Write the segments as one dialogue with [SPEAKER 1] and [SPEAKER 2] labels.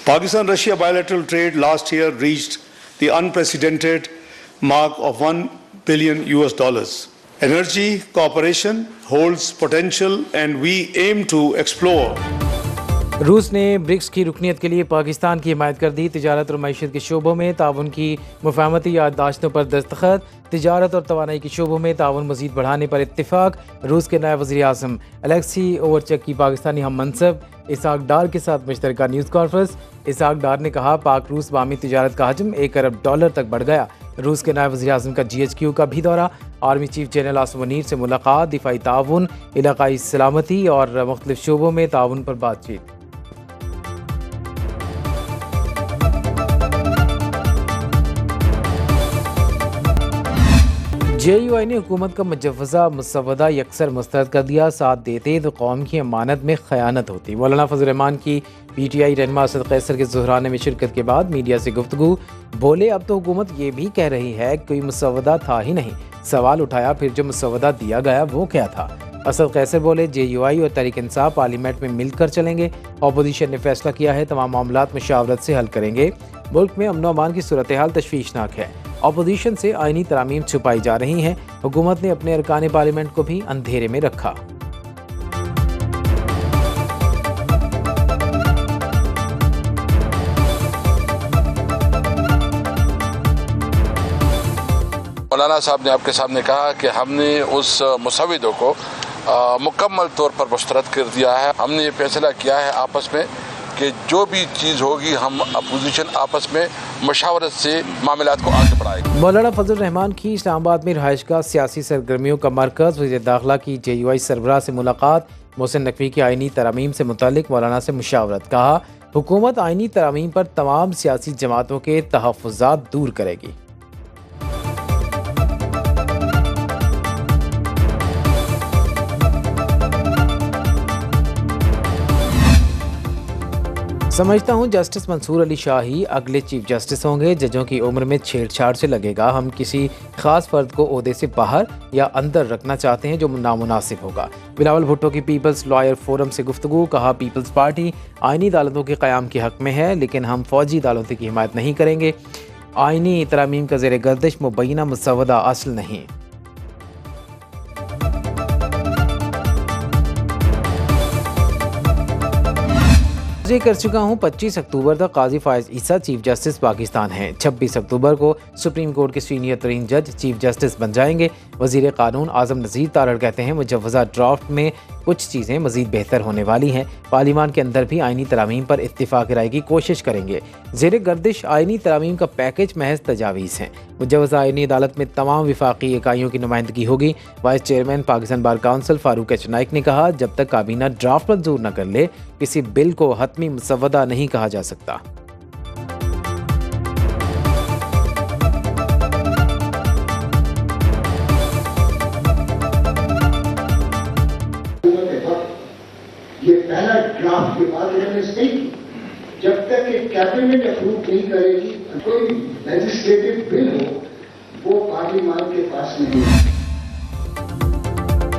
[SPEAKER 1] Pakistan-Russia bilateral trade last year reached the unprecedented mark of $1 billion. Energy cooperation holds potential and we aim to explore.
[SPEAKER 2] रूस ने BRICS की रुकनीत के लिए पाकिस्तान की हिमायत कर दी। तिजारत और मईशत के शोबों में ताउन की मुफाहमती याददाश्तों पर दस्तखत। तिजारत और तवानाई के शोबों में ताउन मजीद बढ़ाने पर इत्तिफाक। रूस के नायब वज़ीर आज़म अलेक्सी ओवरचक की पाकिस्तानी हम मनसब इसहाक डार के साथ मुश्तरका न्यूज़ कॉन्फ्रेंस। इसहाक डार ने कहा पाक रूस बामी तिजारत का हजम $1 अरब तक बढ़ गया। रूस के नायब वज़ीर आज़म का GHQ का भी दौरा। Army chief general Asim Munir से मुलाकात। दिफाई ताउन, इलाकाई सलामती और मुख्तलिफ शोबों में ताउन पर बातचीत। JUI ने हुकूमत का मुजव्वज़ा मुसव्वदा यकसर मुस्तरद कर दिया। साथ देते तो कौम की अमानत में ख़यानत होती। मौलाना फजल रहमान की PTI रहनुमा असद कैसर के ज़ुहराने में शिरकत के बाद मीडिया से गुफ्तगू। बोले अब तो हुकूमत ये भी कह रही है कोई मुसव्वदा था ही नहीं। सवाल उठाया फिर जो मुसव्वदा दिया गया वो क्या था। असद कैसर बोले JUI और तहरीक इंसाफ पार्लियामेंट में मिलकर चलेंगे। अपोजिशन ने फैसला किया है तमाम मामलात मुशावरत से हल करेंगे। मुल्क में अमन व अमान की सूरत हाल तशवीशनाक है। अपोजिशन से आईनी तरामीम छुपाई जा रही हैं। हुकूमत ने अपने अरकान पार्लियामेंट को भी अंधेरे में रखा।
[SPEAKER 3] मौलाना साहब ने आपके सामने कहा कि हमने उस मुसव्विदों को मुकम्मल तौर पर मुस्तरद कर दिया है। हमने ये फैसला किया है आपस में कि जो भी चीज़ होगी हम अपोजिशन आपस में मशावरत से मामलात को आगे बढ़ाएंगे।
[SPEAKER 2] मौलाना फजल रहमान की इस्लामाबाद में रहायशगाह सियासी सरगर्मियों का मरकज़। वज़ीर दाखिला की JUI सरबराह से मुलाकात। मोहसिन नकवी की आईनी तरामीम से मुतालिक मौलाना से मुशावरत। कहा हुकूमत आईनी तरामीम पर तमाम सियासी जमातों के तहफ़्फ़ुज़ात दूर करेगी। समझता हूँ जस्टिस मंसूर अली शाह ही अगले चीफ जस्टिस होंगे। जजों की उम्र में छेड़छाड़ से लगेगा। हम किसी खास फर्द को ओहदे से बाहर या अंदर रखना चाहते हैं जो नामुनासिब होगा। बिलावल भुट्टो की पीपल्स लॉयर फोरम से गुफ्तगू। कहा पीपल्स पार्टी आईनी अदालतों के क़याम के हक़ में है लेकिन हम फ़ौजी अदालतों की हिमायत नहीं करेंगे। आईनी तरामीम का ज़ेर गर्दिश मुबैना मुसव्वदा असल नहीं। कर चुका हूँ 25 अक्टूबर तक काजी फायज ईसा चीफ जस्टिस पाकिस्तान हैं। 26 अक्टूबर को सुप्रीम कोर्ट के सीनियर तरीन जज चीफ जस्टिस बन जाएंगे। वजीर कानून आज़म नज़ीर तारड़ कहते हैं मुजव्वज़ा ड्राफ्ट में कुछ चीज़ें मज़ीद बेहतर होने वाली हैं। पार्लियामान के अंदर भी आईनी तरामीम पर इत्तिफाक राय की कोशिश करेंगे। ज़ेर गर्दिश आईनी तरामीम का पैकेज महज तजावीज़ हैं। मुजव्वज़ा आईनी अदालत में तमाम विफाकी इकाइयों की नुमाइंदगी होगी। Vice chairman Pakistan bar council Farooq H Naik ने कहा जब तक काबीना ड्राफ्ट मंजूर न कर ले किसी बिल को हतमी मुसव्वदा नहीं कहा जा सकता।
[SPEAKER 4] ये पहला ड्राफ्ट के बाद उन्होंने सही की। जब तक एक कैबिनेट अप्रूव नहीं करेगी कोई लेजिस्लेटिव बिल हो वो पार्लियामान के पास नहीं है।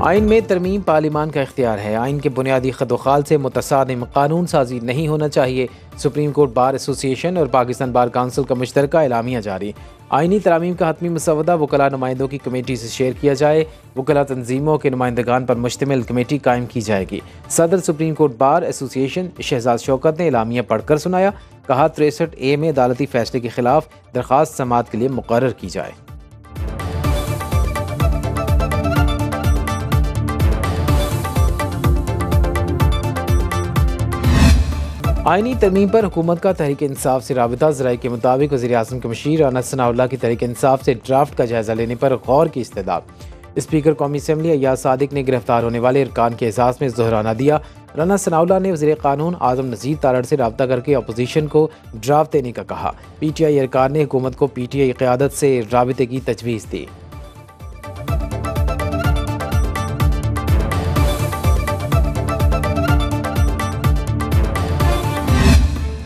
[SPEAKER 2] आइन में तरमीम पार्लियामान का इख्तियार है। आइन के बुनियादी खदोखाल से मुतसादिम कानून साजी नहीं होना चाहिए। सुप्रीम कोर्ट बार एसोसिएशन और पाकिस्तान बार काउंसिल का मुश्तरका एलामिया जारी। आइनी तरामीम का हतमी मुसव्वदा वकला नुमाइंदों की कमेटी से शेयर किया जाए। वकला तंजीमों के नुमाइंदगान पर मुश्तमिल कमेटी कायम की जाएगी। सदर Supreme Court Bar Association Shahzad Shaukat ने एलामिया पढ़कर सुनाया। कहा 63A में अदालती फैसले के खिलाफ दरख्वास्त समाअत के लिए मुकर्रर की जाए। आईनी तरमीम पर हुकूमत का तहरीक इंसाफ से राबिता। ज़राए के मुताबिक वज़ीर आज़म के मुशीर राना सनाउल्लाह की तहरीक इंसाफ से ड्राफ्ट का जायज़ा लेने पर गौर की इस्तदाद। स्पीकर कौमी असम्बली अय्याज सादिक ने गिरफ्तार होने वाले अरकान के एहसास में ज़ोहराना दिया। राना सनाउल्लाह ने वज़ीर कानून आज़म नज़ीर तारड़ से रब्ता करके अपोजिशन को ड्राफ्ट देने का कहा। PTI अरकान ने हुकूमत को PTI क़यादत से राबिते की तजवीज़ दी।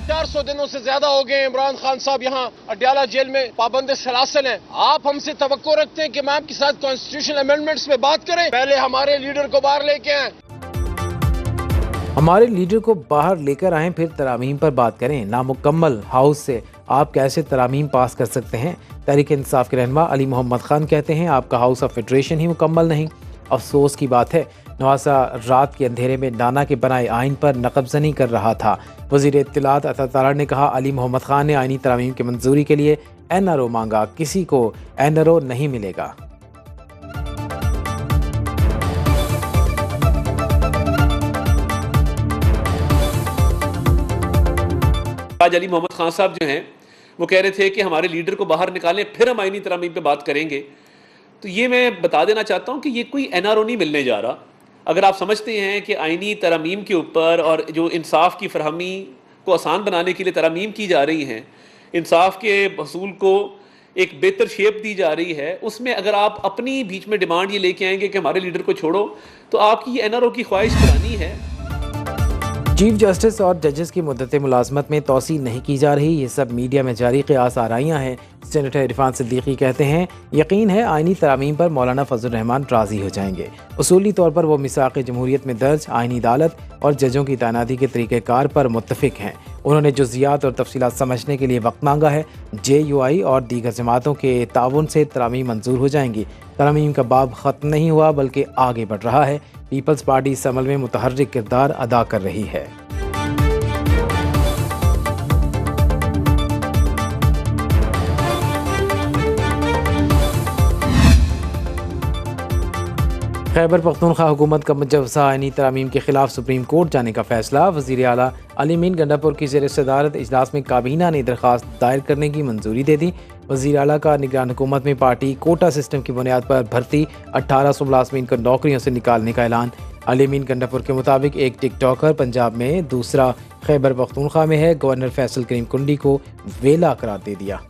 [SPEAKER 5] 400 दिनों से ज्यादा हो गए इमरान खान साहब यहाँ अडयाला जेल में पाबंद सलासल हैं। आप हमसे तवक्को रखते हैं कि हम आपके साथ कॉन्स्टिट्यूशनल अमेंडमेंट्स पे बात करें, पहले हमारे लीडर को बाहर लेके आए।
[SPEAKER 2] हमारे लीडर को बाहर लेकर आएं, फिर तरामीम पर बात करें। नामुकम्मल हाउस से आप कैसे तरामीम पास कर सकते हैं? तहरीक इंसाफ के रहनुमा अली मोहम्मद खान कहते हैं, आपका हाउस ऑफ फेडरेशन ही मुकम्मल नहीं। अफसोस की बात है, नवासा रात के अंधेरे में नाना के बनाए आइन पर नकबजनी कर रहा था। वज़ीर इत्तलात अता तारा ने कहा, अली मोहम्मद खान ने आइनी तरामीम की मंजूरी के लिए NRO मांगा, किसी को NRO नहीं मिलेगा।
[SPEAKER 6] आज अली मोहम्मद खान साहब जो हैं वो कह रहे थे कि हमारे लीडर को बाहर निकालें, फिर हम आइनी तरामीम पे बात करेंगे। तो ये मैं बता देना चाहता हूँ कि ये कोई NRO नहीं मिलने जा रहा। अगर आप समझते हैं कि आइनी तरामीम के ऊपर और जो इंसाफ की फरहमी को आसान बनाने के लिए तरामीम की जा रही हैं, इंसाफ के हसूल को एक बेहतर शेप दी जा रही है, उसमें अगर आप अपनी बीच में डिमांड ये लेके आएंगे कि हमारे लीडर को छोड़ो, तो आपकी ये NRO की ख्वाहिश पुरानी है।
[SPEAKER 2] चीफ जस्टिस और जजेस की मुद्दत मुलाजमत में तोसी नहीं की जा रही, ये सब मीडिया में जारी क़यास आराइयाँ हैं। सेनेटर इरफान सिद्दीकी कहते हैं, यकीन है आइनी तरामीम पर मौलाना फजल रहमान राज़ी हो जाएंगे। उसूली तौर पर वो मिसाक़ जमहूरियत में दर्ज आइनी अदालत और जजों की तैनाती के तरीक़ेकार पर मुत्तफ़िक हैं। उन्होंने जुज़ियात और तफसीलात समझने के लिए वक्त मांगा है। JUI और दीगर जमातों के ताउन से तरामीम मंजूर हो जाएंगी। तरामीम का बाब ख़त्म नहीं हुआ बल्कि आगे बढ़ रहा है। पीपल्स पार्टी इस अमल में मुतहर्रिक किरदार अदा कर रही है। खैबर पख्तूनख्वा हुकूमत का मुजव्वज़ा आइनी तरामीम के खिलाफ सुप्रीम कोर्ट जाने का फैसला। वज़ीर आला अली मीन गंडापुर की ज़ेर सदारत इजलास में काबीना ने दरख्वास्त दायर करने की मंजूरी दे दी। वज़ीर आला का निगरान हुकूमत में पार्टी कोटा सिस्टम की बुनियाद पर भर्ती 1800 मुलाजमीन को नौकरियों से निकालने का ऐलान। अली मीन गंडापुर के मुताबिक एक टिकटॉकर पंजाब में, दूसरा खैबर पख्तूनख्वा में है। गवर्नर फैसल करीम कुंडी को वेला करार दे दिया।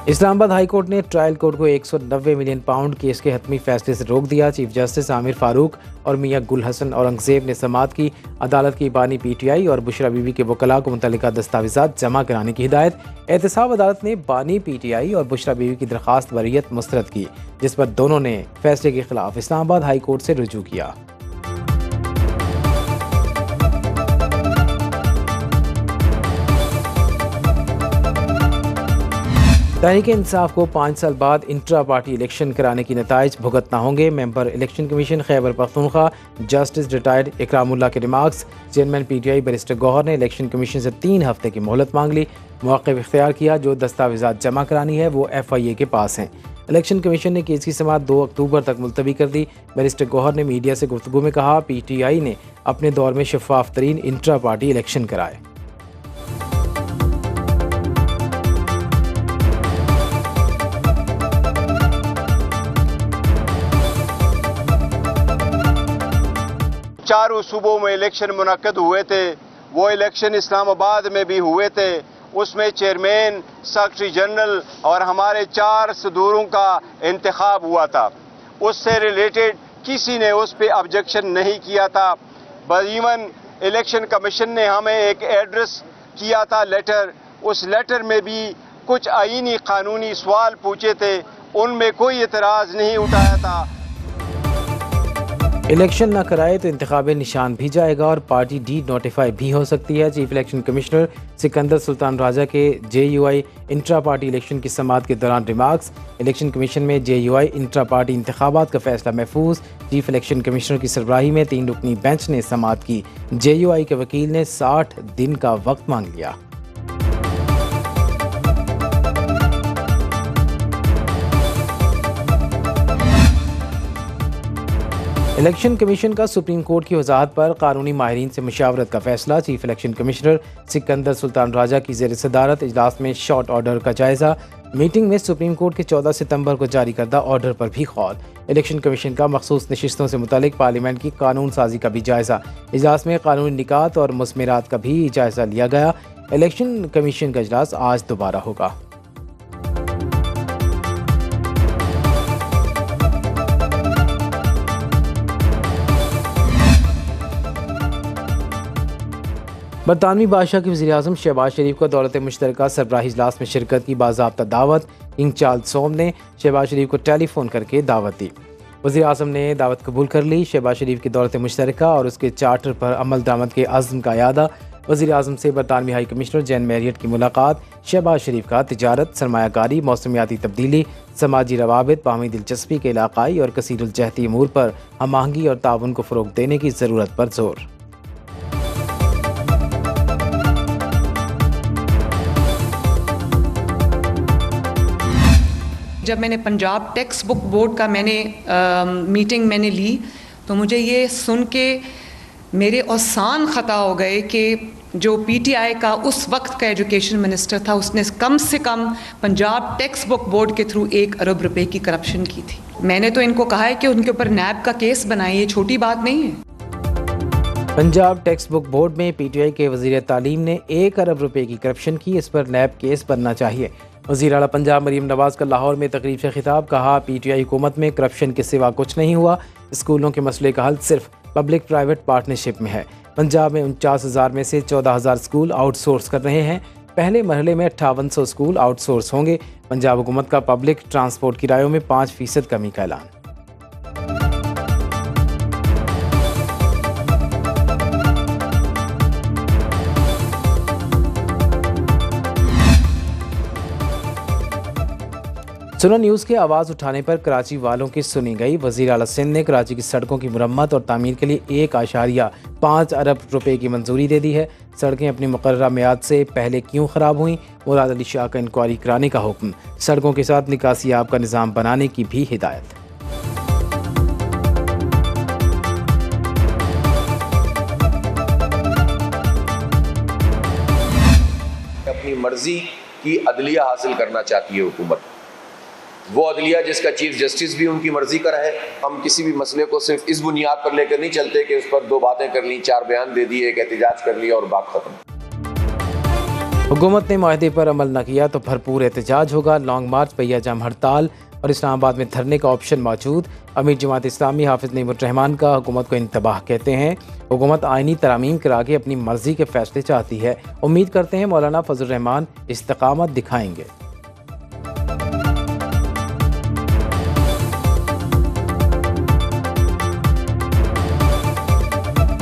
[SPEAKER 2] इस्लामाबाद हाई कोर्ट ने ट्रायल कोर्ट को 190 मिलियन पाउंड केस के हतमी फैसले से रोक दिया। चीफ जस्टिस आमिर फारूक और मियां गुल हसन औरंगजेब ने समाअत की। अदालत की बानी PTI और बुशरा बीबी के वकला को मुतल्लिका दस्तावेजात जमा कराने की हिदायत। एहतसाब अदालत ने बानी PTI और बुशरा बीबी की दरख्वास्त बरियत मुस्तरद की, जिस पर दोनों ने फैसले के खिलाफ इस्लामाबाद हाई कोर्ट से रुजू किया। तहरीक इंसाफ को 5 साल बाद इंट्रा पार्टी इलेक्शन कराने की नताइज भुगतना होंगे। Member election commission Khyber Pakhtunkhwa justice retired Ikramullah के remarks. Chairman PTI barrister Gohar ने इलेक्शन कमीशन से 3 हफ्ते की मोहलत मांग ली, मौक़िफ़ इख्तियार किया। जो दस्तावेजात जमा करानी है वो FIA के पास हैं। इलेक्शन कमीशन ने केस की समाअत 2 अक्टूबर तक मुलतवी कर दी। बैरिस्टर गौहर ने मीडिया से गुफ्तगू में कहा, PTI ने अपने दौर में शफाफ तरीन इंट्रा पार्टी इलेक्शन कराए।
[SPEAKER 7] चारों सूबों में इलेक्शन मुनक्कद हुए थे। वो इलेक्शन इस्लामाबाद में भी हुए थे। उसमें चेयरमैन, सेक्रेटरी जनरल और हमारे 4 सदूरों का इंतखाब हुआ था। उससे रिलेटेड किसी ने उस पर ऑब्जेक्शन नहीं किया था। इवन इलेक्शन कमीशन ने हमें एक एड्रेस किया था लेटर, उस लेटर में भी कुछ आईनी कानूनी सवाल पूछे थे, उनमें कोई एतराज़ नहीं उठाया था।
[SPEAKER 2] इलेक्शन न कराए तो इंतखाबी निशान भी जाएगा और पार्टी डी नोटिफाई भी हो सकती है। Chief election commissioner Sikandar Sultan Raja के JUI इंट्रा पार्टी इलेक्शन की समाअत के दौरान रिमार्क्स। इलेक्शन कमीशन में JUI इंट्रा पार्टी इंतखाबात का फैसला महफूज। चीफ इलेक्शन कमिश्नर की सरबराही में 3 रुकनी बेंच ने समाअत की। JUI के वकील ने 60 दिन का वक्त मांग लिया। इलेक्शन कमीशन का सुप्रीम कोर्ट की वजाहत पर कानूनी माहिरीन से मुशावरत का फैसला। Chief election commissioner Sikandar Sultan Raja की ज़ेर सदारत इजलास में शॉर्ट ऑर्डर का जायजा। मीटिंग में सुप्रीम कोर्ट के 14 सितंबर को जारी करदा ऑर्डर पर भी गौर। इलेक्शन कमीशन का मखसूस नशिस्तों से मुतालिक पार्लियामेंट की कानून साजी का भी जायजा। इजलास में कानूनी निकात और मुस्मिरात का भी जायजा लिया गया। इलेक्शन कमीशन का इजलास आज दोबारा होगा। बरतानवी बादशाह के वज़ीर-ए-आज़म शहबाज शरीफ को दौलत मुश्तरका सरबराही इजलास में शिरकत की बाज़ाब्ता दावत। किंग चार्ल्स सोम ने शहबाज शरीफ को टेलीफोन करके दावत दी। वज़ीर-ए-आज़म ने दावत कबूल कर ली। शहबाज शरीफ की दौलत मुश्तरका और उसके चार्टर पर अमल दरामद के अज़्म का यादा। वज़ीर-ए-आज़म से बरतानवी हाई कमिश्नर जैन मैरियट की मुलाकात। शहबाज शरीफ का तिजारत, सरमायाकारी, मौसमियाती तब्दीली, समाजी रवाबित, बाहमी दिलचस्पी के इलाक़ाई और कसीरुल जहती अमूर पर हम आहंगी और ताउन को फ़रोग़ देने की ज़रूरत पर जोर।
[SPEAKER 8] जब मैंने पंजाब टेक्स्ट बुक बोर्ड का मीटिंग मैंने ली तो मुझे ये सुन के मेरे औसान ख़ता हो गए कि जो पीटीआई का उस वक्त का एजुकेशन मिनिस्टर था उसने कम से कम पंजाब टेक्स्ट बुक बोर्ड के थ्रू 1 अरब रुपए की करप्शन की थी। मैंने तो इनको कहा है कि उनके ऊपर नैब का केस बनाइए, छोटी बात नहीं है।
[SPEAKER 2] पंजाब टेक्स्ट बुक बोर्ड में पीटीआई के वज़ीर तालीम ने 1 अरब रुपए की करप्शन की, इस पर नैब केस बनना चाहिए। वज़ीर आला पंजाब मरीम नवाज़ का लाहौर में तकरीब से खिताब। कहा, पीटीआई हुकूमत में करप्शन के सिवा कुछ नहीं हुआ। स्कूलों के मसले का हल सिर्फ पब्लिक प्राइवेट पार्टनरशिप में है। पंजाब में 49,000 में से 14,000 स्कूल आउटसोर्स कर रहे हैं। पहले मरहले में 5800 स्कूल आउटसोर्स होंगे। पंजाब हुकूमत का पब्लिक ट्रांसपोर्ट किरायों में 5% कमी का ऐलान। सुना न्यूज़ के आवाज़ उठाने पर कराची वालों की सुनी गई। वज़ीर आला सिंध ने कराची की सड़कों की मुरम्मत और तामीर के लिए 1.5 अरब रुपए की मंजूरी दे दी है। सड़कें अपनी मुकर्ररा मियाद से पहले क्यों ख़राब हुई, मुराद अली शाह का इंक्वायरी कराने का हुक्म। सड़कों के साथ निकासी आब का निज़ाम बनाने की भी हिदायत।
[SPEAKER 9] अपनी मर्जी की अदलिया हासिल करना चाहती है हुकूमत, वो अदलिया जिसका चीफ जस्टिस भी उनकी मर्जी का रहे। हम किसी भी मसले को सिर्फ इस बुनियाद पर लेकर नहीं चलते कि उस पर 2 बातें कर ली, 4 बयान दे दिए, एक एहतजाज कर लिया और बात खत्म।
[SPEAKER 2] हुकूमत ने माहदे पर अमल न किया तो भरपूर एहतजाज होगा। लॉन्ग मार्च, पहिया जाम हड़ताल और इस्लामाबाद में धरने का ऑप्शन मौजूद। अमीर जमात इस्लामी हाफिज नईमुर्रहमान का हुकूमत को इंतबाह कहते हैं। हुकूमत आइनी तरामीम करा के अपनी मर्जी के फैसले चाहती है। उम्मीद करते हैं मौलाना फजल रहमान इस्तिकामत दिखाएंगे।